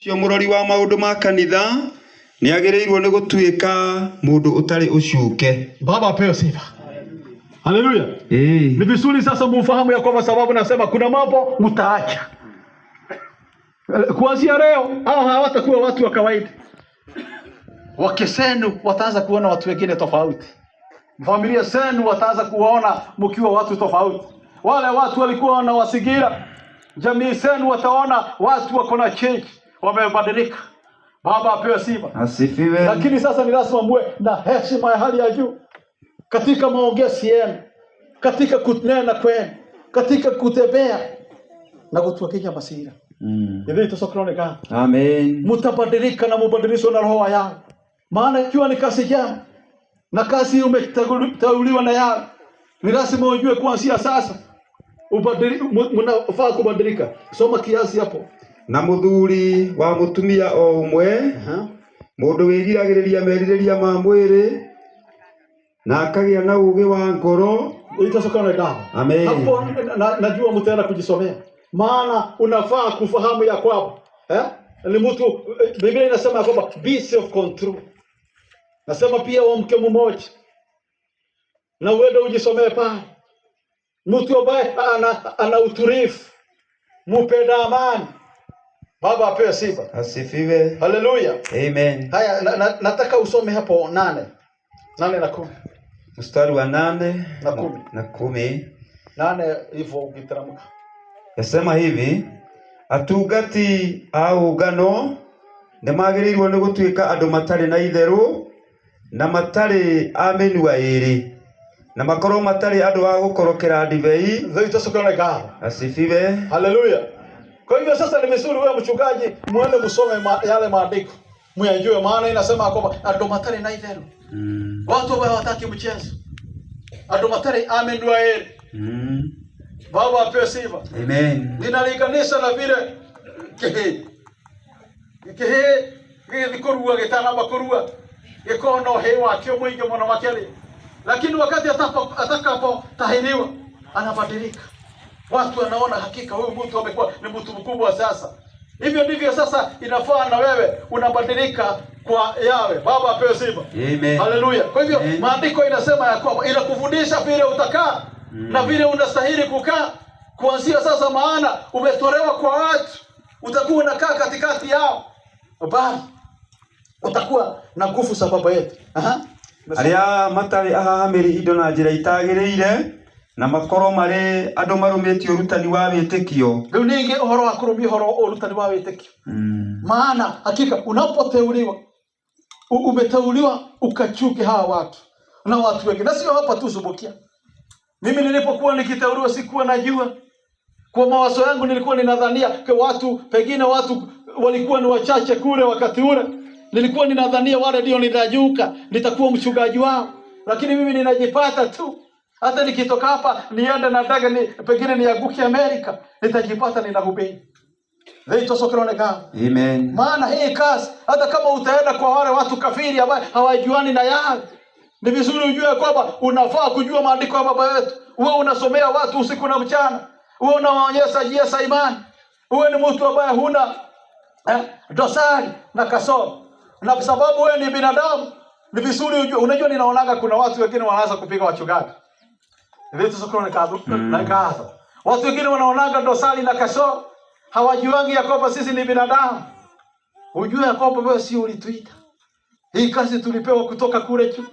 cio murori wa maundu ma kanitha ni agirirwo ni gutuika mundu utari ucuke. Baba apewe sifa. Haleluya. Ni vizuri sasa mfahamu ya kwamba sababu nasema kuna mambo mtaacha. Kuanzia leo hawatakuwa watu wa kawaida. Wake zenu wataanza kuona watu wengine tofauti. Familia zenu wataanza kuona mkiwa watu tofauti. Wale watu walikuwa wanawasigira, jamii zenu wataona watu wako na change, wamebadilika. Baba apewe sifa. Asifiwe. Lakini sasa ni lazima muwe na heshima ya hali ya juu katika maongezi yenu, katika kunena kwenu, katika kutembea na kutuakinya masira. Hivi tusokrone. Amen. Mutabadilika na mubadilisho na roho yao. Maana ikiwa ni kazi jana na kazi umeteuliwa na yao, ni lazima ujue kuanzia sasa mnafaa kubadilika. Soma kiasi hapo. Na muthuri wa mutumia o umwe mundu wigiragiriria meririria ma mwiri na akagia na ugi wa ngoro. Itasokana dawa. Amen. Hapo najua mtaenda kujisomea. Maana unafaa kufahamu ya kwamba ni mtu, Biblia inasema kwamba be self control. Nasema pia wa mke mmoja. Na uende ujisomee pale. Mtu ambaye ana utulivu, mpenda amani. Baba apewe sifa. Asifiwe. Haleluya. Amen. Haya, nataka usome hapo 8 na 10. Mstari wa 8 na 10. 8 hivyo ukitaramuka. Yasema hivi: atungati au ngano nimagiriirwo ni gutuika andu matari na itheru na matari amenua iri na makorwo matari andu a gukorokera ndibei. Asifiwe. Haleluya. Kwa hivyo sasa ni vizuri wewe mchungaji muende msome yale maandiko. Muyajue maana inasema kwamba andu matari na itheru. Watu ambao hawataki mchezo. Andu matari amenua iri. Baba apewe sifa. Amen. Ninalinganisha na vile gikorua gitanamba kurua gikono hewa kio mwingi mwana makeli, lakini wakati atakapo tahiniwa anabadilika. Watu wanaona hakika huyu mtu amekuwa ni mtu mkubwa sasa. Hivyo ndivyo sasa inafaa na wewe unabadilika kwa yawe. Baba apewe sifa. Amen. Haleluya. Kwa hivyo maandiko inasema ya kwamba inakufundisha vile utakaa na vile unastahili kukaa kuanzia sasa, maana umetolewa kwa watu, utakuwa unakaa katikati yao, bali utakuwa na nguvu za baba yetu. Aria matari ahahamiri indo na njira itagiriire na makoro mari andu marumitio urutani wa witikio. Riu ningi uhoro wa kurumia uhoro urutani wa witikio. Maana hakika unapoteuliwa, umeteuliwa ukachuke hawa watu na watu wengine, na sio hapa tu Subukia. Mimi nilipokuwa nikiteuliwa sikuwa najua. Kwa mawazo yangu nilikuwa ninadhania kwa watu, pengine watu walikuwa ni wachache kule wakati ule. Nilikuwa ninadhania wale ndio nitajuka, nitakuwa mchungaji wao. Lakini mimi ninajipata tu. Hata nikitoka hapa niende na ndege pengine nianguke Amerika, nitajipata ninahubiri. Leito sokeroneka. Amen. Maana hii kazi hata kama utaenda kwa wale watu kafiri ambao hawajuani na yao, ni vizuri ujue kwamba unafaa kujua maandiko ya baba yetu. Wewe unasomea watu usiku na mchana. Wewe unawaonyesha njia za imani. Wewe ni mtu ambaye huna dosari na kasoro. Na sababu wewe ni binadamu, ni vizuri ujue. Unajua ninaonaga kuna watu wengine wanaanza kupiga wachungaji. Vitu sokoni na kaza. Watu wengine wanaonaga dosari na kasoro. Hawajuangi ya kwamba sisi ni binadamu. Ujue ya kwamba wewe si ulituita. Hii kazi tulipewa kutoka kule juu.